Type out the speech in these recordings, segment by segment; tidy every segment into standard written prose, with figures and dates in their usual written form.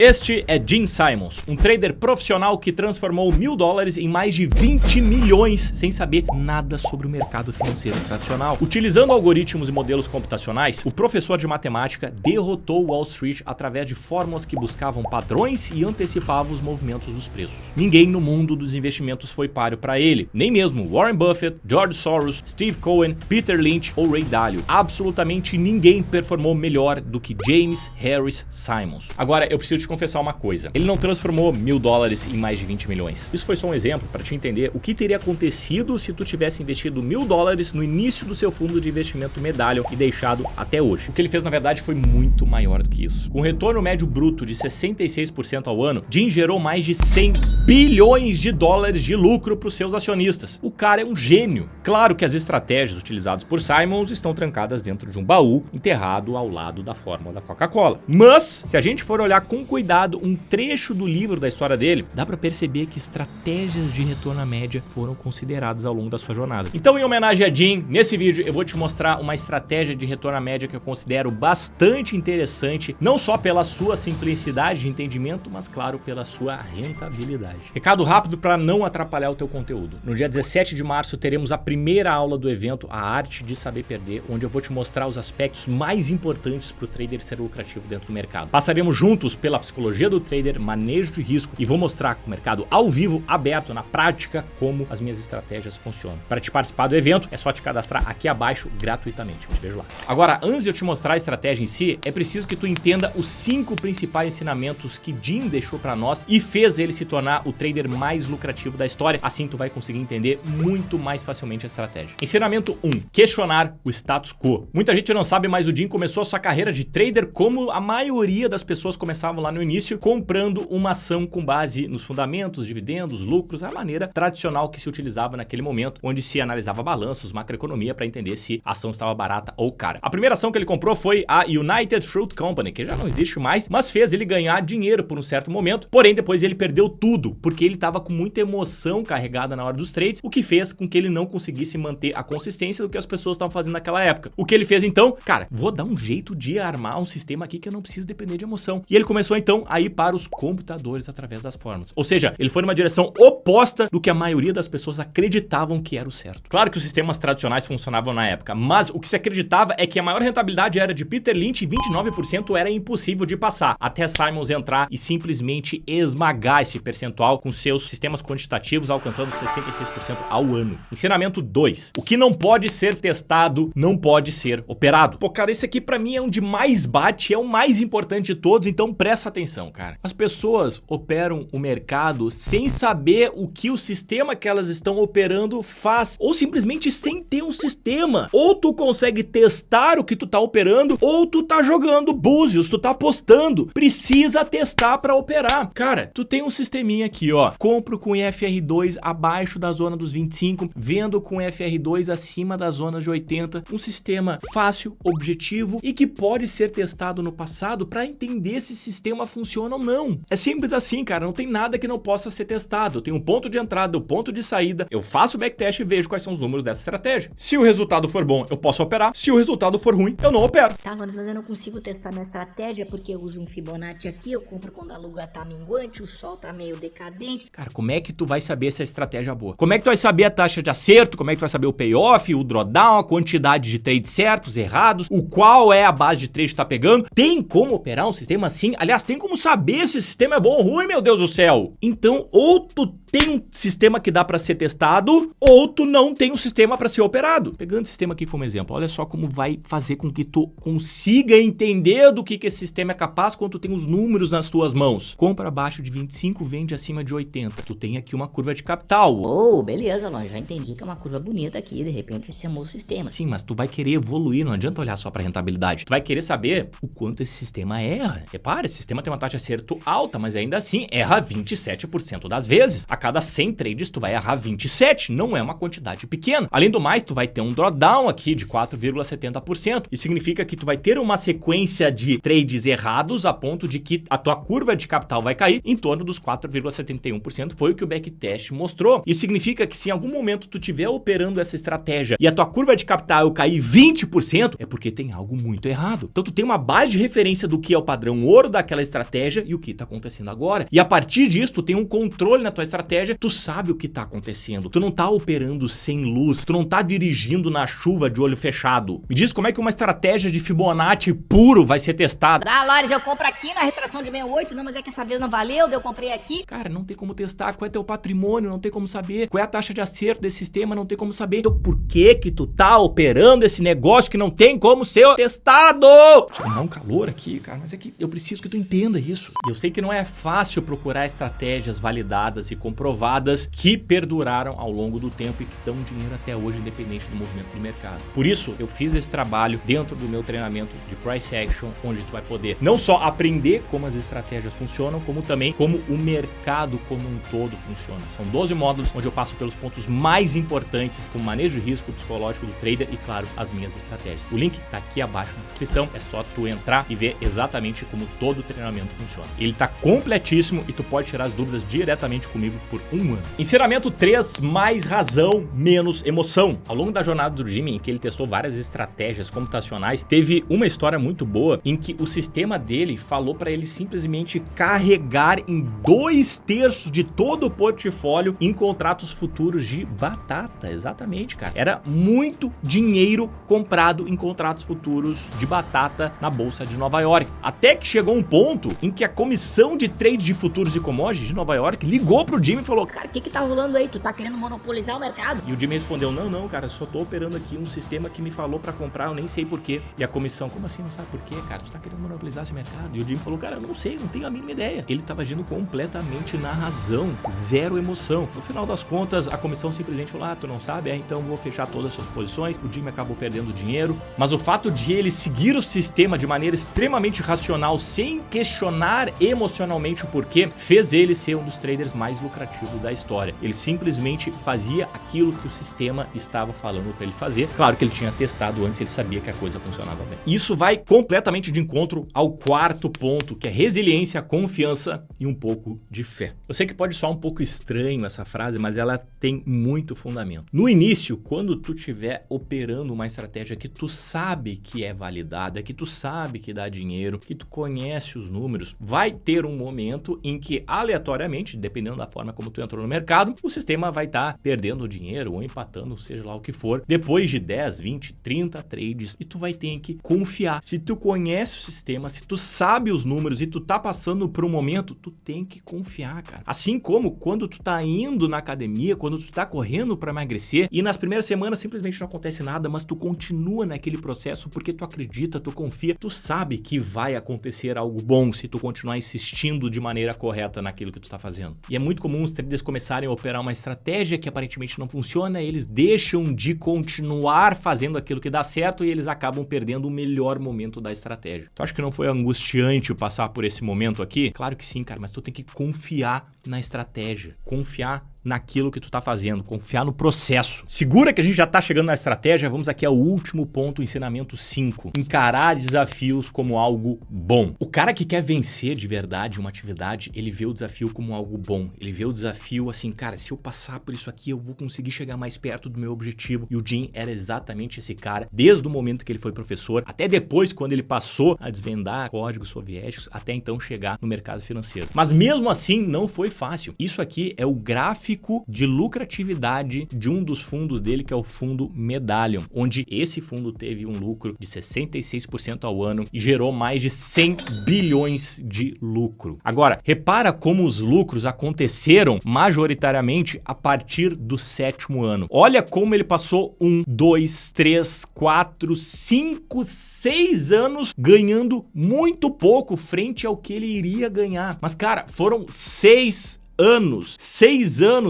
Este é Gene Simons, um trader profissional que transformou $1000 em mais de 20 milhões sem saber nada sobre o mercado financeiro tradicional. Utilizando algoritmos e modelos computacionais, o professor de matemática derrotou Wall Street através de fórmulas que buscavam padrões e antecipavam os movimentos dos preços. Ninguém no mundo dos investimentos foi páreo para ele, nem mesmo Warren Buffett, George Soros, Steve Cohen, Peter Lynch ou Ray Dalio. Absolutamente ninguém performou melhor do que James Harris Simons. Agora, eu preciso te confessar uma coisa. Ele não transformou $1000 em mais de 20 milhões. Isso foi só um exemplo para te entender o que teria acontecido se tu tivesse investido $1000 no início do seu fundo de investimento Medallion e deixado até hoje. O que ele fez, na verdade, foi muito maior do que isso. Com retorno médio bruto de 66% ao ano, Gene gerou mais de 100 bilhões de dólares de lucro para os seus acionistas. O cara é um gênio. Claro que as estratégias utilizadas por Simons estão trancadas dentro de um baú enterrado ao lado da fórmula da Coca-Cola. Mas, se a gente for olhar com cuidado um trecho do livro da história dele, dá pra perceber que estratégias de retorno à média foram consideradas ao longo da sua jornada. Então, em homenagem a Gene, nesse vídeo eu vou te mostrar uma estratégia de retorno à média que eu considero bastante interessante, não só pela sua simplicidade de entendimento, mas claro, pela sua rentabilidade. Recado rápido para não atrapalhar o teu conteúdo. No dia 17 de março teremos a primeira aula do evento A Arte de Saber Perder, onde eu vou te mostrar os aspectos mais importantes para o trader ser lucrativo dentro do mercado. Passaremos juntos pela psicologia do trader, manejo de risco e vou mostrar com o mercado ao vivo, aberto, na prática, como as minhas estratégias funcionam. Para te participar do evento, é só te cadastrar aqui abaixo gratuitamente. Eu te vejo lá. Agora, antes de eu te mostrar a estratégia em si, é preciso que tu entenda os 5 principais ensinamentos que Gene deixou para nós e fez ele se tornar o trader mais lucrativo da história. Assim tu vai conseguir entender muito mais facilmente a estratégia. Ensinamento 1. Questionar o status quo. Muita gente não sabe, mas o Gene começou a sua carreira de trader como a maioria das pessoas começavam lá no início, comprando uma ação com base nos fundamentos, dividendos, lucros, a maneira tradicional que se utilizava naquele momento, onde se analisava balanços, macroeconomia para entender se a ação estava barata ou cara. A primeira ação que ele comprou foi a United Fruit Company, que já não existe mais, mas fez ele ganhar dinheiro por um certo momento, porém depois ele perdeu tudo, porque ele estava com muita emoção carregada na hora dos trades, o que fez com que ele não conseguisse manter a consistência do que as pessoas estavam fazendo naquela época. O que ele fez então? Cara, vou dar um jeito de armar um sistema aqui que eu não preciso depender de emoção. E ele começou então a ir para os computadores através das fórmulas. Ou seja, ele foi numa direção oposta do que a maioria das pessoas acreditavam que era o certo. Claro que os sistemas tradicionais funcionavam na época, mas o que se acreditava é que a maior rentabilidade era de Peter Lynch e 29% era impossível de passar, até Simons entrar e simplesmente esmagar esse percentual com seus sistemas quantitativos, alcançando 66% ao ano. Ensinamento 2. O que não pode ser testado não pode ser operado. Pô, cara, esse aqui pra mim é onde mais bate, é o mais importante de todos, então presta atenção, cara. As pessoas operam o mercado sem saber o que o sistema que elas estão operando faz, ou simplesmente sem ter um sistema. Ou tu consegue testar o que tu tá operando, ou tu tá jogando búzios, tu tá apostando. Precisa testar pra operar. Cara, tu tem um sisteminha aqui, ó. Compro com IFR2 abaixo da zona dos 25, vendo com IFR2 acima da zona de 80. Um sistema fácil, objetivo e que pode ser testado no passado pra entender se esse sistema funciona ou não. É simples assim, cara. Não tem nada que não possa ser testado. Eu tenho um ponto de entrada, um ponto de saída. Eu faço o backtest e vejo quais são os números dessa estratégia. Se o resultado for bom, eu posso operar. Se o resultado for ruim, eu não opero. Tá, Lones, mas eu não consigo testar minha estratégia porque eu uso um Fibonacci aqui, eu compro quando a lua tá minguante, o sol tá meio decadente. Cara, como é que tu vai saber se a estratégia é boa? Como é que tu vai saber a taxa de acerto? Como é que tu vai saber o payoff, o drawdown, a quantidade de trades certos, errados, o qual é a base de trade que tu tá pegando? Tem como operar um sistema assim? Aliás, tem como saber se esse sistema é bom ou ruim, meu Deus do céu? Então, ou tu tem um sistema que dá pra ser testado, ou tu não tem um sistema pra ser operado. Pegando esse sistema aqui como exemplo, olha só como vai fazer com que tu consiga entender do que esse sistema é capaz quando tu tem os números nas tuas mãos. Compra abaixo de 25, vende acima de 80. Tu tem aqui uma curva de capital. Oh, beleza, Lones, já entendi que é uma curva bonita aqui, de repente esse é o meu sistema. Sim, mas tu vai querer evoluir, não adianta olhar só pra rentabilidade. Tu vai querer saber o quanto esse sistema erra. Repara, esse sistema tem uma taxa de acerto alta, mas ainda assim erra 27% das vezes. A cada 100 trades tu vai errar 27, não é uma quantidade pequena. Além do mais, tu vai ter um drawdown aqui de 4,70%. Isso significa que tu vai ter uma sequência de trades errados a ponto de que a tua curva de capital vai cair em torno dos 4,71%, foi o que o backtest mostrou. Isso significa que se em algum momento tu estiver operando essa estratégia e a tua curva de capital cair 20%, é porque tem algo muito errado. Então tu tem uma base de referência do que é o padrão ouro daquela estratégia e o que tá acontecendo agora. E a partir disso, tu tem um controle na tua estratégia, tu sabe o que tá acontecendo. Tu não tá operando sem luz, tu não tá dirigindo na chuva de olho fechado. Me diz como é que uma estratégia de Fibonacci puro vai ser testada. Ah, Lores, eu compro aqui na retração de 68, não, mas é que essa vez não valeu, eu comprei aqui. Cara, não tem como testar qual é teu patrimônio, não tem como saber qual é a taxa de acerto desse sistema, não tem como saber. Então por que que tu tá operando esse negócio que não tem como ser testado? Chega a dar um calor aqui, cara, mas é que eu preciso que tu entenda isso. E eu sei que não é fácil procurar estratégias validadas e comprovadas que perduraram ao longo do tempo e que dão dinheiro até hoje, independente do movimento do mercado. Por isso, eu fiz esse trabalho dentro do meu treinamento de Price Action, onde tu vai poder não só aprender como as estratégias funcionam, como também como o mercado como um todo funciona. São 12 módulos onde eu passo pelos pontos mais importantes, como manejo de risco psicológico do trader e, claro, as minhas estratégias. O link tá aqui abaixo na descrição, é só tu entrar e ver exatamente como todo o treinamento funciona. Ele tá completíssimo e tu pode tirar as dúvidas diretamente comigo por 1 ano. Ensinamento 3, mais razão, menos emoção. Ao longo da jornada do Jimmy, em que ele testou várias estratégias computacionais, teve uma história muito boa em que o sistema dele falou para ele simplesmente carregar em 2/3 de todo o portfólio em contratos futuros de batata. Exatamente, cara. Era muito dinheiro comprado em contratos futuros de batata na Bolsa de Nova York. Até que chegou um ponto em que a comissão de trade de futuros e commodities de Nova York ligou pro Jimmy e falou: Cara, o que tá rolando aí? Tu tá querendo monopolizar o mercado? E o Jimmy respondeu: não, cara, eu só tô operando aqui um sistema que me falou pra comprar, eu nem sei porquê. E a comissão: como assim não sabe porquê, cara? Tu tá querendo monopolizar esse mercado? E o Jimmy falou: cara, eu não sei, não tenho a mínima ideia. Ele tava agindo completamente na razão, zero emoção. No final das contas, a comissão simplesmente falou: tu não sabe? Então vou fechar todas as suas posições. O Jimmy acabou perdendo dinheiro, mas o fato de ele seguir o sistema de maneira extremamente racional, sem questionar emocionalmente o porquê, fez ele ser um dos traders mais lucrativos da história. Ele simplesmente fazia aquilo que o sistema estava falando para ele fazer. Claro que ele tinha testado antes, ele sabia que a coisa funcionava bem. Isso vai completamente de encontro ao 4º ponto, que é resiliência, confiança e um pouco de fé. Eu sei que pode soar um pouco estranho essa frase, mas ela tem muito fundamento. No início, quando tu estiver operando uma estratégia que tu sabe que é validada, que tu sabe que dá dinheiro, que tu conhece os números, vai ter um momento em que aleatoriamente, dependendo da forma como tu entrou no mercado, o sistema vai estar perdendo dinheiro ou empatando, seja lá o que for, depois de 10, 20, 30 trades, e tu vai ter que confiar. Se tu conhece o sistema, se tu sabe os números e tu tá passando por um momento, tu tem que confiar, cara. Assim como quando tu tá indo na academia, quando tu tá correndo para emagrecer e nas primeiras semanas simplesmente não acontece nada, mas tu continua naquele processo porque tu acredita, tu confia, tu sabe que vai acontecer algo bom se tu continuar insistindo de maneira correta naquilo que tu tá fazendo. E é muito comum os traders começarem a operar uma estratégia que aparentemente não funciona, eles deixam de continuar fazendo aquilo que dá certo e eles acabam perdendo o melhor momento da estratégia. Tu acha que não foi angustiante passar por esse momento aqui? Claro que sim, cara, mas tu tem que confiar na estratégia, confiar naquilo que tu tá fazendo, confiar no processo. Segura que a gente já tá chegando na estratégia, vamos aqui ao último ponto, ensinamento 5. Encarar desafios como algo bom. O cara que quer vencer de verdade uma atividade, ele vê o desafio como algo bom. Ele vê o desafio assim, cara, se eu passar por isso aqui, eu vou conseguir chegar mais perto do meu objetivo. E o Jim era exatamente esse cara, desde o momento que ele foi professor, até depois quando ele passou a desvendar códigos soviéticos, até então chegar no mercado financeiro. Mas mesmo assim, não foi fácil. Isso aqui é o gráfico de lucratividade de um dos fundos dele, que é o fundo Medallion, onde esse fundo teve um lucro de 66% ao ano e gerou mais de 100 bilhões de lucro. Agora, repara como os lucros aconteceram majoritariamente a partir do 7º ano. Olha como ele passou 1, 2, 3, 4, 5, 6 anos ganhando muito pouco frente ao que ele iria ganhar. Mas, cara, foram 6 anos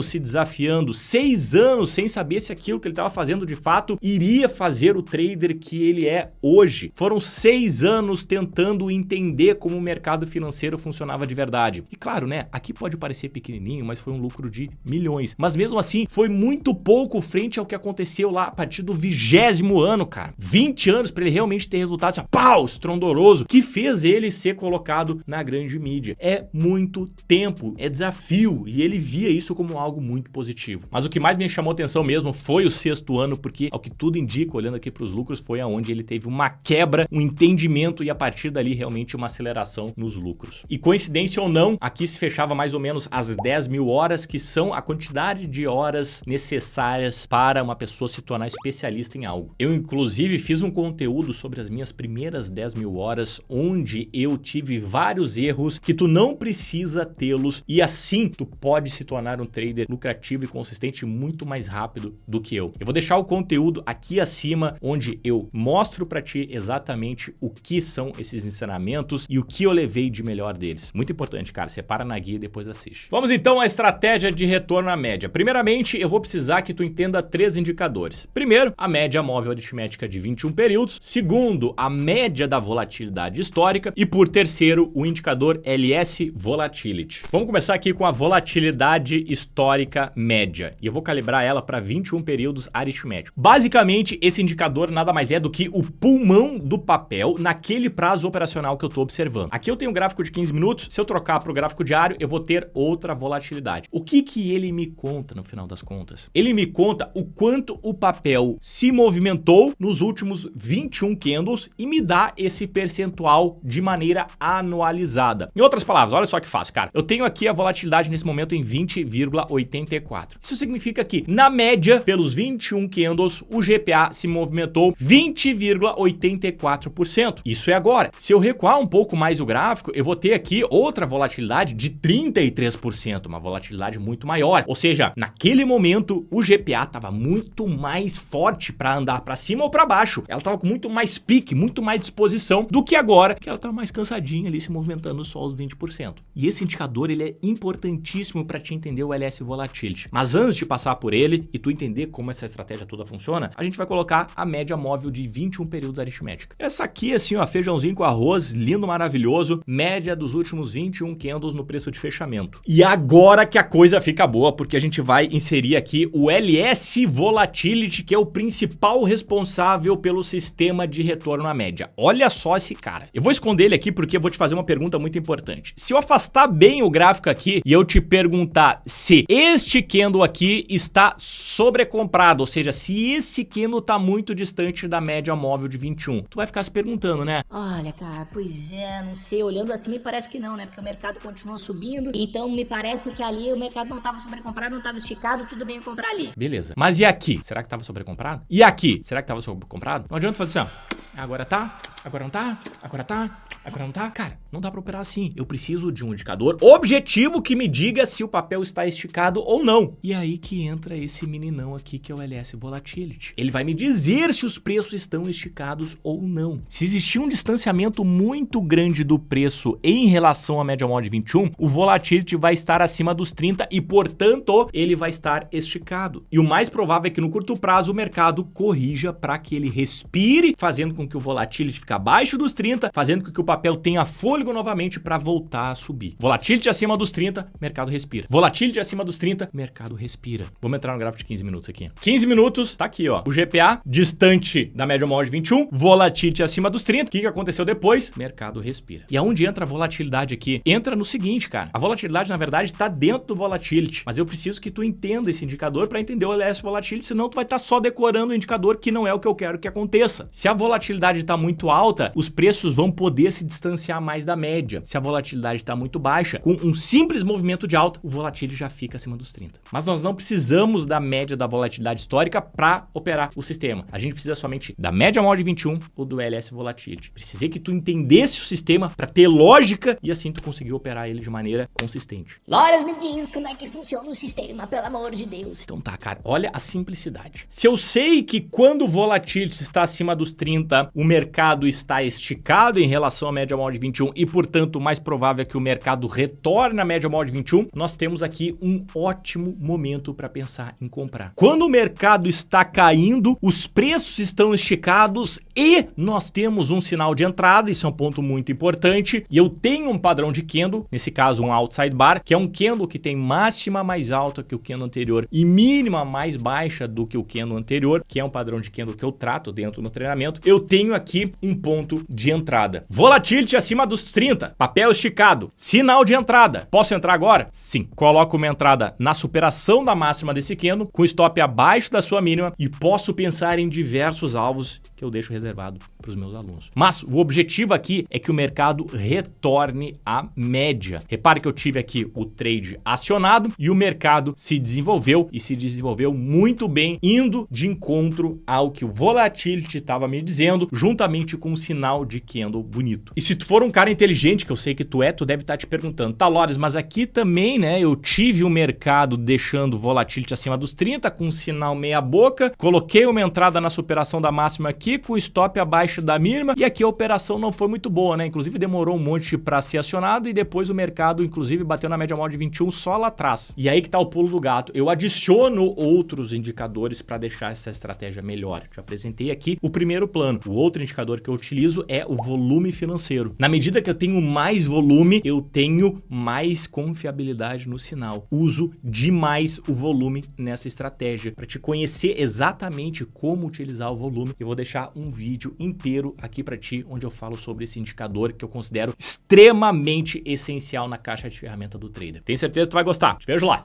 se desafiando, 6 anos sem saber se aquilo que ele estava fazendo de fato iria fazer o trader que ele é hoje. Foram 6 anos tentando entender como o mercado financeiro funcionava de verdade. E claro, né, aqui pode parecer pequenininho, mas foi um lucro de milhões. Mas mesmo assim, foi muito pouco frente ao que aconteceu lá a partir do 20º ano, cara. 20 anos para ele realmente ter resultado assim, pau, estrondoroso, que fez ele ser colocado na grande mídia. É muito tempo, é desafio viu e ele via isso como algo muito positivo. Mas o que mais me chamou atenção mesmo foi o sexto ano, porque ao que tudo indica, olhando aqui para os lucros, foi aonde ele teve uma quebra, um entendimento e a partir dali realmente uma aceleração nos lucros. E coincidência ou não, aqui se fechava mais ou menos as 10 mil horas, que são a quantidade de horas necessárias para uma pessoa se tornar especialista em algo. Eu inclusive fiz um conteúdo sobre as minhas primeiras 10 mil horas, onde eu tive vários erros que tu não precisa tê-los e assim tu pode se tornar um trader lucrativo e consistente muito mais rápido do que eu. Eu vou deixar o conteúdo aqui acima, onde eu mostro para ti exatamente o que são esses ensinamentos e o que eu levei de melhor deles. Muito importante, cara. Separa na guia e depois assiste. Vamos então à estratégia de retorno à média. Primeiramente, eu vou precisar que tu entenda 3 indicadores. Primeiro, a média móvel aritmética de 21 períodos. Segundo, a média da volatilidade histórica. E por terceiro, o indicador LS Volatility. Vamos começar aqui com a volatilidade histórica média. E eu vou calibrar ela para 21 períodos aritméticos. Basicamente, esse indicador nada mais é do que o pulmão do papel naquele prazo operacional que eu estou observando. Aqui eu tenho um gráfico de 15 minutos. Se eu trocar para o gráfico diário, eu vou ter outra volatilidade. O que ele me conta no final das contas? Ele me conta o quanto o papel se movimentou nos últimos 21 candles e me dá esse percentual de maneira anualizada. Em outras palavras, olha só que fácil, cara. Eu tenho aqui a volatilidade nesse momento em 20,84. Isso significa que, na média, pelos 21 candles, o GPA se movimentou 20,84%. Isso é agora. Se eu recuar um pouco mais o gráfico, eu vou ter aqui outra volatilidade de 33%, uma volatilidade muito maior. Ou seja, naquele momento, o GPA estava muito mais forte para andar para cima ou para baixo. Ela estava com muito mais pique, muito mais disposição do que agora, que ela estava mais cansadinha ali, se movimentando só os 20%. E esse indicador, ele é importantíssimo para te entender o LS Volatility. Mas antes de passar por ele e tu entender como essa estratégia toda funciona, a gente vai colocar a média móvel de 21 períodos aritmética. Essa aqui, assim, ó, feijãozinho com arroz, lindo, maravilhoso, média dos últimos 21 candles no preço de fechamento. E agora que a coisa fica boa, porque a gente vai inserir aqui o LS Volatility, que é o principal responsável pelo sistema de retorno à média. Olha só esse cara. Eu vou esconder ele aqui porque eu vou te fazer uma pergunta muito importante. Se eu afastar bem o gráfico aqui e eu te perguntar se este candle aqui está sobrecomprado, ou seja, se esse candle está muito distante da média móvel de 21, tu vai ficar se perguntando, né? Olha, cara, pois é, não sei, olhando assim me parece que não, né? Porque o mercado continua subindo, então me parece que ali o mercado não estava sobrecomprado, não estava esticado, tudo bem eu comprar ali. Beleza. Mas e aqui? Será que estava sobrecomprado? E aqui? Será que estava sobrecomprado? Não adianta fazer assim, ó. Agora tá, agora não tá, agora tá, agora não tá. Cara, não dá pra operar assim. Eu preciso de um indicador objetivo que me diga se o papel está esticado ou não. E aí que entra esse meninão aqui que é o LS Volatility. Ele vai me dizer se os preços estão esticados ou não. Se existir um distanciamento muito grande do preço em relação à média móvel de 21, o Volatility vai estar acima dos 30 e, portanto, ele vai estar esticado. E o mais provável é que no curto prazo o mercado corrija para que ele respire, fazendo com que o Volatility fique abaixo dos 30, fazendo com que o papel tenha fôlego novamente para voltar a subir. Volatility acima dos 30, mercado respira. Volatility acima dos 30, mercado respira. Vamos entrar no gráfico de 15 minutos aqui. 15 minutos, tá aqui, ó. O GPA distante da média móvel de 21, volatility acima dos 30. O que aconteceu depois? Mercado respira. E aonde entra a volatilidade aqui? Entra no seguinte, cara. A volatilidade, na verdade, tá dentro do Volatility, mas eu preciso que tu entenda esse indicador para entender o LS Volatility, senão tu vai estar só decorando o indicador que não é o que eu quero que aconteça. Se a volatilidade tá muito alta, os preços vão poder se distanciar mais da média. Se a volatilidade está muito baixa, com um simples movimento de alta, o volatility já fica acima dos 30. Mas nós não precisamos da média da volatilidade histórica para operar o sistema. A gente precisa somente da média móvel de 21 ou do LS Volatility. Precisei que tu entendesse o sistema para ter lógica e assim tu conseguir operar ele de maneira consistente. Loras, me diz como é que funciona o sistema, pelo amor de Deus. Então tá, cara, olha a simplicidade. Se eu sei que quando o volatility está acima dos 30, o mercado está esticado em relação à média móvel de 21 e, portanto, o mais provável é que o mercado retorne à média móvel de 21, nós temos aqui um ótimo momento para pensar em comprar. Quando o mercado está caindo, os preços estão esticados e nós temos um sinal de entrada, isso é um ponto muito importante, e eu tenho um padrão de candle, nesse caso um outside bar, que é um candle que tem máxima mais alta que o candle anterior e mínima mais baixa do que o candle anterior, que é um padrão de candle que eu trato dentro do treinamento. Eu tenho aqui um ponto de entrada. Volatility acima dos 30, papel esticado, sinal de entrada. Posso entrar agora? Sim. Coloco uma entrada na superação da máxima desse candle, com stop abaixo da sua mínima, e posso pensar em diversos alvos que eu deixo reservado para os meus alunos. Mas o objetivo aqui é que o mercado retorne à média. Repare que eu tive aqui o trade acionado e o mercado se desenvolveu, e se desenvolveu muito bem, indo de encontro ao que o volatility estava me dizendo, juntamente com um sinal de candle bonito. E se tu for um cara inteligente, que eu sei que tu deve estar te perguntando, tá, Lores, mas aqui também, né, eu tive o mercado deixando o volatility acima dos 30, com um sinal meia boca, coloquei uma entrada na superação da máxima aqui, com o stop abaixo da mínima, e aqui a operação não foi muito boa, né, inclusive demorou um monte para ser acionado, e depois o mercado, inclusive, bateu na média móvel de 21 só lá atrás. E aí que tá o pulo do gato. Eu adiciono outros indicadores para deixar essa estratégia melhor. Te apresentei aqui o primeiro plano. O outro indicador que eu utilizo é o volume financeiro. Na medida que eu tenho mais volume, eu tenho mais confiabilidade no sinal. Uso demais o volume nessa estratégia. Para te conhecer exatamente como utilizar o volume, eu vou deixar um vídeo inteiro aqui para ti, onde eu falo sobre esse indicador que eu considero extremamente essencial na caixa de ferramenta do trader. Tenho certeza que tu vai gostar. Te vejo lá.